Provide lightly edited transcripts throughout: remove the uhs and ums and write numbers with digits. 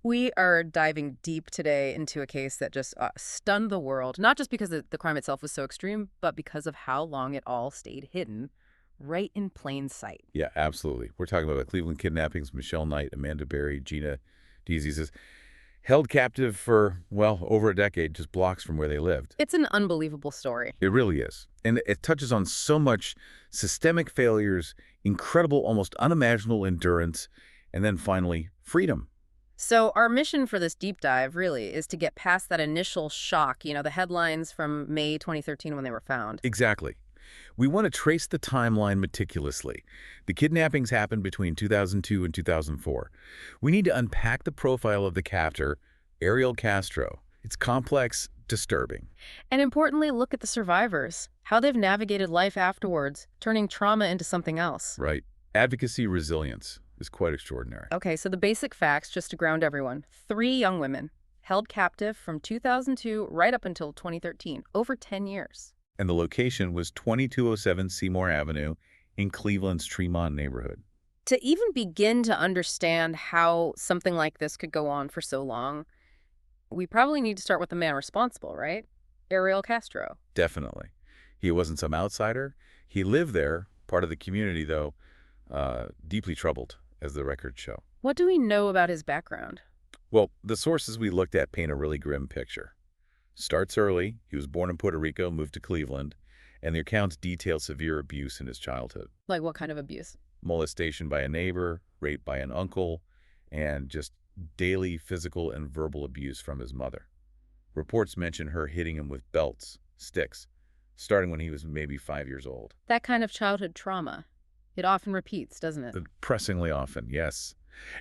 We are diving deep today into a case that just stunned the world, not just because the crime itself was so extreme, but because of how long it all stayed hidden, right in plain sight. Yeah, absolutely. We're talking about the Cleveland kidnappings, Michelle Knight, Amanda Berry, Gina DeJesus, held captive for, well, over a decade, just blocks from where they lived. It's an unbelievable story. It really is. And it touches on so much systemic failures, incredible, almost unimaginable endurance, and then finally, freedom. So our mission for this deep dive really is to get past that initial shock, the headlines from May 2013 when they were found. Exactly. We want to trace the timeline meticulously. The kidnappings happened between 2002 and 2004. We need to unpack the profile of the captor, Ariel Castro. It's complex, disturbing. And importantly, look at the survivors, how they've navigated life afterwards, turning trauma into something else. Right. Advocacy resilience is quite extraordinary. Okay, so the basic facts, just to ground everyone. 3 young women held captive from 2002 right up until 2013, over 10 years. And the location was 2207 Seymour Avenue in Cleveland's Tremont neighborhood. To even begin to understand how something like this could go on for so long, we probably need to start with the man responsible, right? Ariel Castro. Definitely. He wasn't some outsider. He lived there, part of the community, though, deeply troubled, as the records show. What do we know about his background? Well, the sources we looked at paint a really grim picture. Starts early. He was born in Puerto Rico, moved to Cleveland, and the accounts detail severe abuse in his childhood. Like what kind of abuse? Molestation by a neighbor, rape by an uncle, and just daily physical and verbal abuse from his mother. Reports mention her hitting him with belts, sticks, starting when he was maybe 5 years old. That kind of childhood trauma. It often repeats, doesn't it? Depressingly often, yes.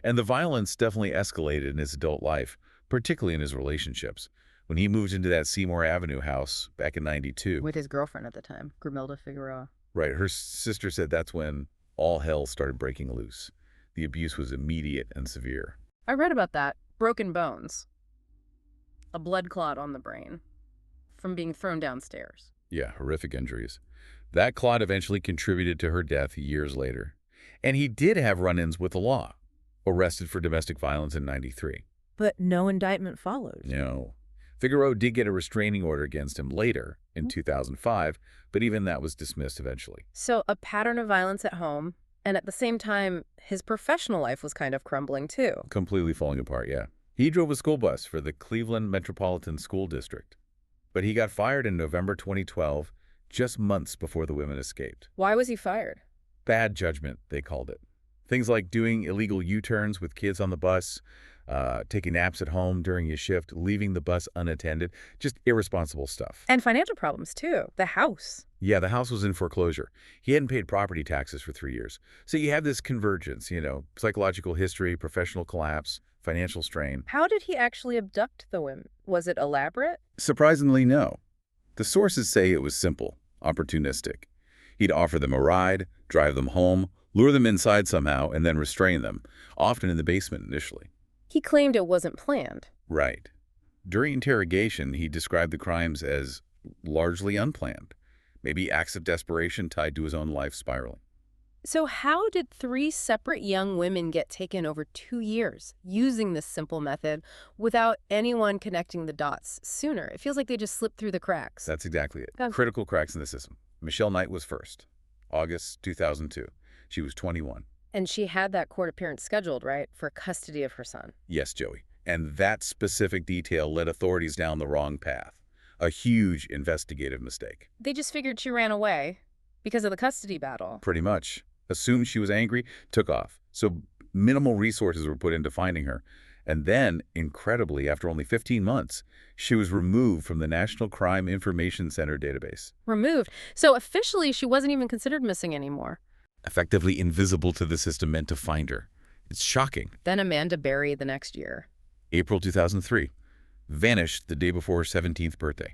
And the violence definitely escalated in his adult life, particularly in his relationships. When he moved into that Seymour Avenue house back in '92. With his girlfriend at the time, Grimilda Figueroa. Right. Her sister said that's when all hell started breaking loose. The abuse was immediate and severe. I read about that. Broken bones. A blood clot on the brain. From being thrown downstairs. Yeah, horrific injuries. That clot eventually contributed to her death years later. And he did have run-ins with the law. Arrested for domestic violence in '93. But no indictment followed. No. Figueroa did get a restraining order against him later in 2005, but even that was dismissed eventually. So a pattern of violence at home, and at the same time, his professional life was kind of crumbling too. Completely falling apart, yeah. He drove a school bus for the Cleveland Metropolitan School District, but he got fired in November 2012, just months before the women escaped. Why was he fired? Bad judgment, they called it. Things like doing illegal U-turns with kids on the bus, taking naps at home during his shift, leaving the bus unattended, just irresponsible stuff. And financial problems, too. The house. Yeah, the house was in foreclosure. He hadn't paid property taxes for 3 years. So you have this convergence, psychological history, professional collapse, financial strain. How did he actually abduct the women? Was it elaborate? Surprisingly, no. The sources say it was simple, opportunistic. He'd offer them a ride, drive them home, lure them inside somehow, and then restrain them, often in the basement initially. He claimed it wasn't planned. Right. During interrogation, he described the crimes as largely unplanned, maybe acts of desperation tied to his own life spiraling. So how did 3 separate young women get taken over 2 years using this simple method without anyone connecting the dots sooner? It feels like they just slipped through the cracks. That's exactly it. Okay. Critical cracks in the system. Michelle Knight was first, August 2002. She was 21. And she had that court appearance scheduled, right, for custody of her son. Yes, Joey. And that specific detail led authorities down the wrong path. A huge investigative mistake. They just figured she ran away because of the custody battle. Pretty much. Assumed she was angry, took off. So minimal resources were put into finding her. And then, incredibly, after only 15 months, she was removed from the National Crime Information Center database. Removed. So officially, she wasn't even considered missing anymore. Effectively invisible to the system meant to find her. It's shocking. Then Amanda Berry the next year. April 2003. Vanished the day before her 17th birthday.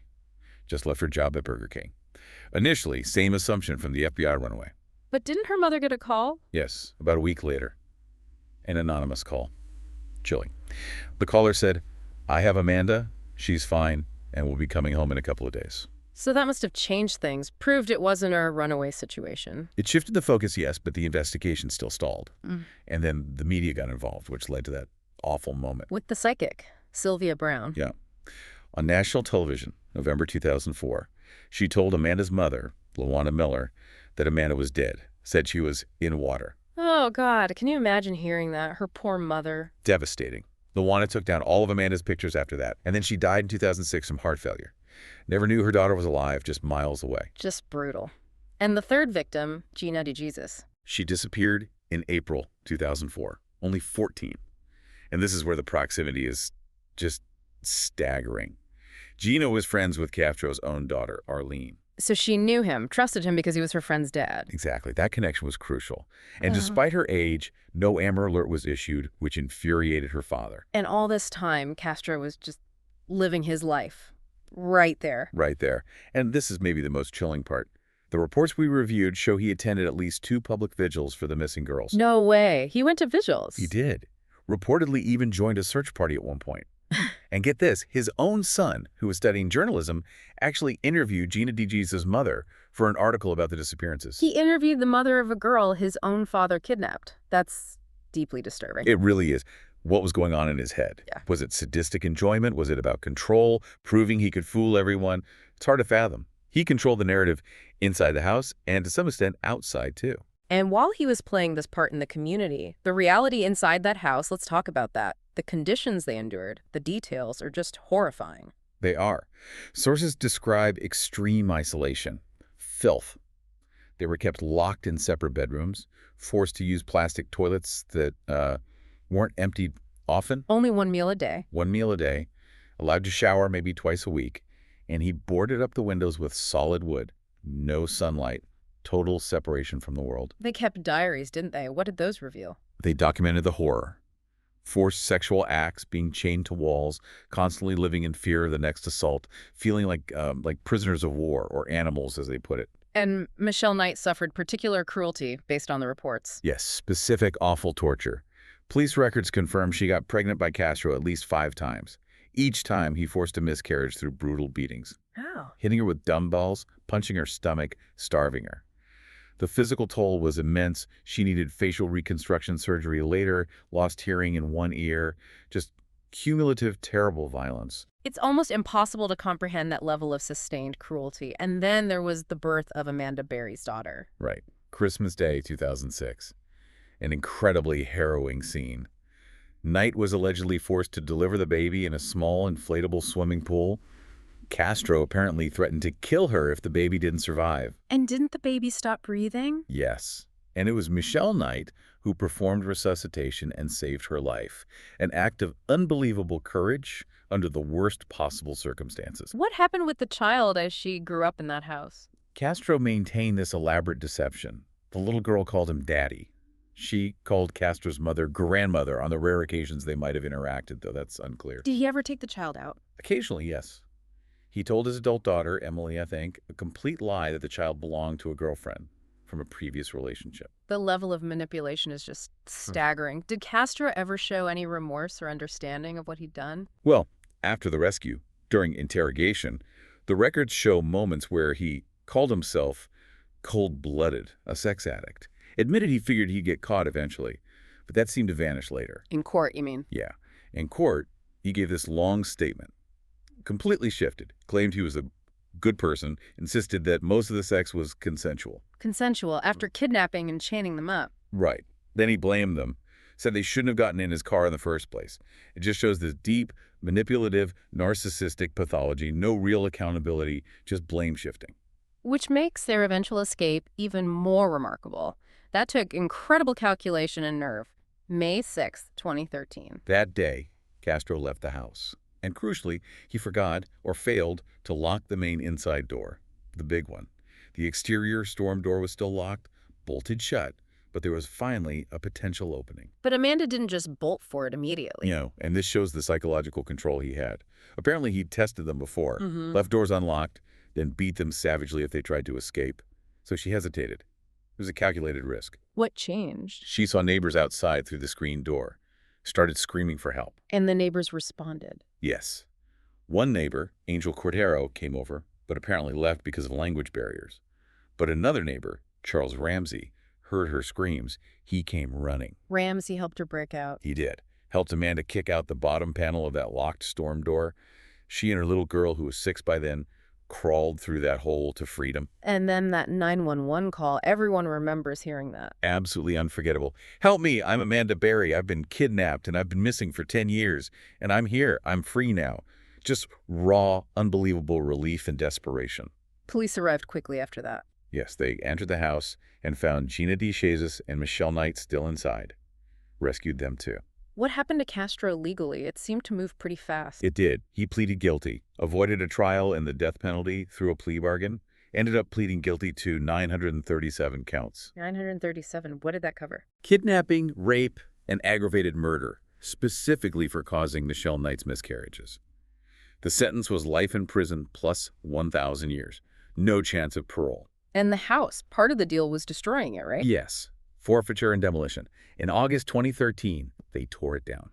Just left her job at Burger King. Initially, same assumption from the FBI runaway. But didn't her mother get a call? Yes, about a week later. An anonymous call. Chilling. The caller said, "I have Amanda, she's fine, and will be coming home in a couple of days." So that must have changed things, proved it wasn't a runaway situation. It shifted the focus, yes, but the investigation still stalled. And then the media got involved, which led to that awful moment. With the psychic, Sylvia Brown. Yeah. On national television, November 2004, she told Amanda's mother, LaWanda Miller, that Amanda was dead, said she was in water. Oh, God, can you imagine hearing that? Her poor mother. Devastating. LaWanda took down all of Amanda's pictures after that, and then she died in 2006 from heart failure. Never knew her daughter was alive, just miles away. Just brutal. And the third victim, Gina DeJesus. She disappeared in April 2004, only 14. And this is where the proximity is just staggering. Gina was friends with Castro's own daughter, Arlene. So she knew him, trusted him because he was her friend's dad. Exactly. That connection was crucial. And despite her age, no Amber Alert was issued, which infuriated her father. And all this time, Castro was just living his life. Right there. Right there. And this is maybe the most chilling part. The reports we reviewed show he attended at least 2 public vigils for the missing girls. No way. He went to vigils. He did. Reportedly even joined a search party at one point. And get this, his own son, who was studying journalism, actually interviewed Gina DeJesus' mother for an article about the disappearances. He interviewed the mother of a girl his own father kidnapped. That's deeply disturbing. It really is. What was going on in his head? Yeah. Was it sadistic enjoyment? Was it about control, proving he could fool everyone? It's hard to fathom. He controlled the narrative inside the house and, to some extent, outside, too. And while he was playing this part in the community, the reality inside that house, let's talk about that. The conditions they endured, the details are just horrifying. They are. Sources describe extreme isolation, filth. They were kept locked in separate bedrooms, forced to use plastic toilets that weren't emptied often. Only one meal a day. One meal a day, allowed to shower maybe twice a week, and he boarded up the windows with solid wood, no sunlight, total separation from the world. They kept diaries, didn't they? What did those reveal? They documented the horror. Forced sexual acts, being chained to walls, constantly living in fear of the next assault, feeling like prisoners of war, or animals, as they put it. And Michelle Knight suffered particular cruelty based on the reports. Yes, specific awful torture. Police records confirm she got pregnant by Castro at least 5 times. Each time, he forced a miscarriage through brutal beatings. How? Hitting her with dumbbells, punching her stomach, starving her. The physical toll was immense. She needed facial reconstruction surgery later, lost hearing in one ear. Just cumulative, terrible violence. It's almost impossible to comprehend that level of sustained cruelty. And then there was the birth of Amanda Berry's daughter. Right. Christmas Day, 2006. An incredibly harrowing scene. Knight was allegedly forced to deliver the baby in a small inflatable swimming pool. Castro apparently threatened to kill her if the baby didn't survive. And didn't the baby stop breathing? Yes. And it was Michelle Knight who performed resuscitation and saved her life. An act of unbelievable courage under the worst possible circumstances. What happened with the child as she grew up in that house? Castro maintained this elaborate deception. The little girl called him Daddy. She called Castro's mother grandmother on the rare occasions they might have interacted, though that's unclear. Did he ever take the child out? Occasionally, yes. He told his adult daughter, Emily, I think, a complete lie that the child belonged to a girlfriend from a previous relationship. The level of manipulation is just staggering. Did Castro ever show any remorse or understanding of what he'd done? Well, after the rescue, during interrogation, the records show moments where he called himself cold-blooded, a sex addict. Admitted he figured he'd get caught eventually, but that seemed to vanish later. In court, you mean? Yeah. In court, he gave this long statement. Completely shifted, claimed he was a good person, insisted that most of the sex was consensual. Consensual, after kidnapping and chaining them up. Right. Then he blamed them, said they shouldn't have gotten in his car in the first place. It just shows this deep, manipulative, narcissistic pathology, no real accountability, just blame shifting. Which makes their eventual escape even more remarkable. That took incredible calculation and nerve. May 6th, 2013. That day, Castro left the house. And crucially, he forgot or failed to lock the main inside door, the big one. The exterior storm door was still locked, bolted shut, but there was finally a potential opening. But Amanda didn't just bolt for it immediately. And this shows the psychological control he had. Apparently, he'd tested them before, left doors unlocked, then beat them savagely if they tried to escape. So she hesitated. It was a calculated risk. What changed? She saw neighbors outside through the screen door, started screaming for help. And the neighbors responded. Yes. One neighbor, Angel Cordero, came over, but apparently left because of language barriers. But another neighbor, Charles Ramsey, heard her screams. He came running. Ramsey helped her break out. He did. helped Amanda kick out the bottom panel of that locked storm door. She and her little girl, who was 6 by then, crawled through that hole to freedom. And then that 911 call, everyone remembers hearing that. Absolutely unforgettable. "Help me, I'm Amanda Berry. I've been kidnapped and I've been missing for 10 years. And I'm here. I'm free now." Just raw, unbelievable relief and desperation. Police arrived quickly after that. Yes, they entered the house and found Gina DeJesus and Michelle Knight still inside. Rescued them too. What happened to Castro legally? It seemed to move pretty fast. It did. He pleaded guilty, avoided a trial and the death penalty through a plea bargain, ended up pleading guilty to 937 counts. 937. What did that cover? Kidnapping, rape, and aggravated murder, specifically for causing Michelle Knight's miscarriages. The sentence was life in prison plus 1,000 years. No chance of parole. And the house, part of the deal was destroying it, right? Yes. Forfeiture and demolition. In August 2013, they tore it down.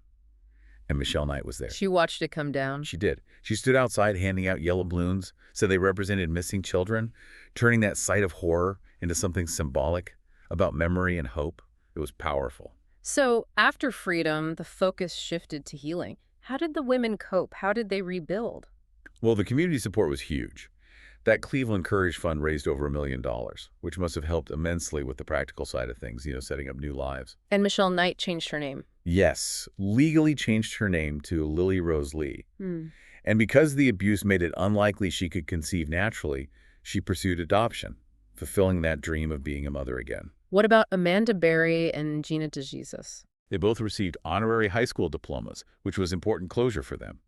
And Michelle Knight was there. She watched it come down. She did. She stood outside handing out yellow balloons, said they represented missing children, turning that sight of horror into something symbolic, about memory and hope. It was powerful. So after freedom, the focus shifted to healing. How did the women cope? How did they rebuild? Well, the community support was huge. That Cleveland Courage Fund raised over $1 million, which must have helped immensely with the practical side of things, setting up new lives. And Michelle Knight changed her name. Yes, legally changed her name to Lily Rose Lee. Hmm. And because the abuse made it unlikely she could conceive naturally, she pursued adoption, fulfilling that dream of being a mother again. What about Amanda Berry and Gina DeJesus? They both received honorary high school diplomas, which was important closure for them.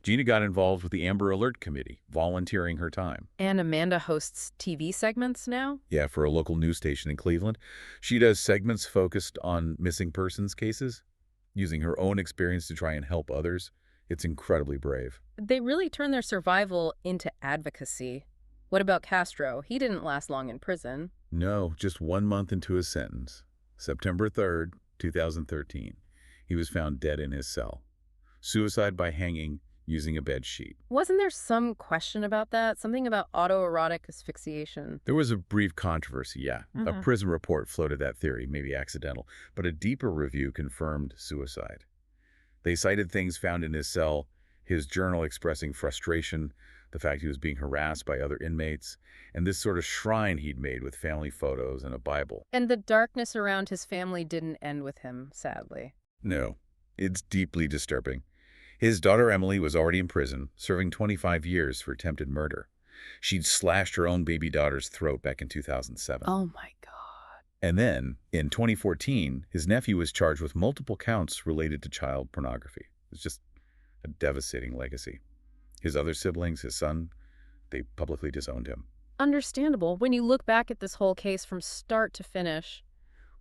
Gina got involved with the Amber Alert Committee, volunteering her time. And Amanda hosts TV segments now? Yeah, for a local news station in Cleveland. She does segments focused on missing persons cases, using her own experience to try and help others. It's incredibly brave. They really turned their survival into advocacy. What about Castro? He didn't last long in prison. No, just 1 month into his sentence. September 3rd, 2013. He was found dead in his cell. Suicide by hanging using a bed sheet. Wasn't there some question about that? Something about autoerotic asphyxiation? There was a brief controversy, yeah. A prison report floated that theory, maybe accidental, but a deeper review confirmed suicide. They cited things found in his cell, his journal expressing frustration, the fact he was being harassed by other inmates, and this sort of shrine he'd made with family photos and a Bible. And the darkness around his family didn't end with him, sadly. No, it's deeply disturbing. His daughter Emily was already in prison, serving 25 years for attempted murder. She'd slashed her own baby daughter's throat back in 2007. Oh my God. And then, in 2014, his nephew was charged with multiple counts related to child pornography. It's just a devastating legacy. His other siblings, his son, they publicly disowned him. Understandable. When you look back at this whole case from start to finish,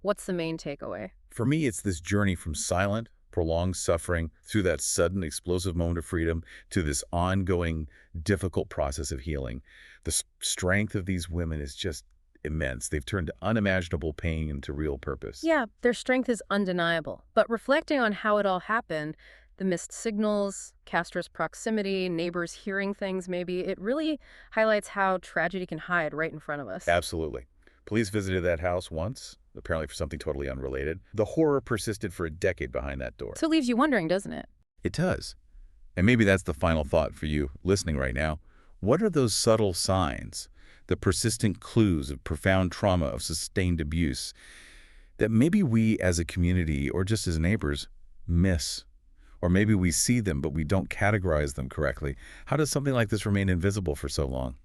what's the main takeaway? For me, it's this journey from silent, prolonged suffering through that sudden explosive moment of freedom to this ongoing difficult process of healing. The strength of these women is just immense. They've turned unimaginable pain into real purpose. Yeah, their strength is undeniable. But reflecting on how it all happened, the missed signals, Castro's proximity, neighbors hearing things maybe, it really highlights how tragedy can hide right in front of us. Absolutely. Police visited that house once, apparently for something totally unrelated. The horror persisted for a decade behind that door. So it leaves you wondering, doesn't it? It does. And maybe that's the final thought for you listening right now. What are those subtle signs, the persistent clues of profound trauma, of sustained abuse, that maybe we as a community or just as neighbors miss? Or maybe we see them, but we don't categorize them correctly. How does something like this remain invisible for so long?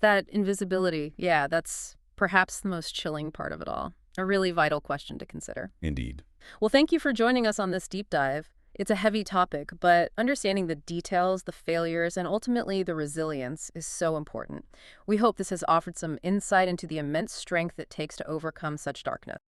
That invisibility, yeah, that's perhaps the most chilling part of it all. A really vital question to consider. Indeed. Well, thank you for joining us on this deep dive. It's a heavy topic, but understanding the details, the failures, and ultimately the resilience is so important. We hope this has offered some insight into the immense strength it takes to overcome such darkness.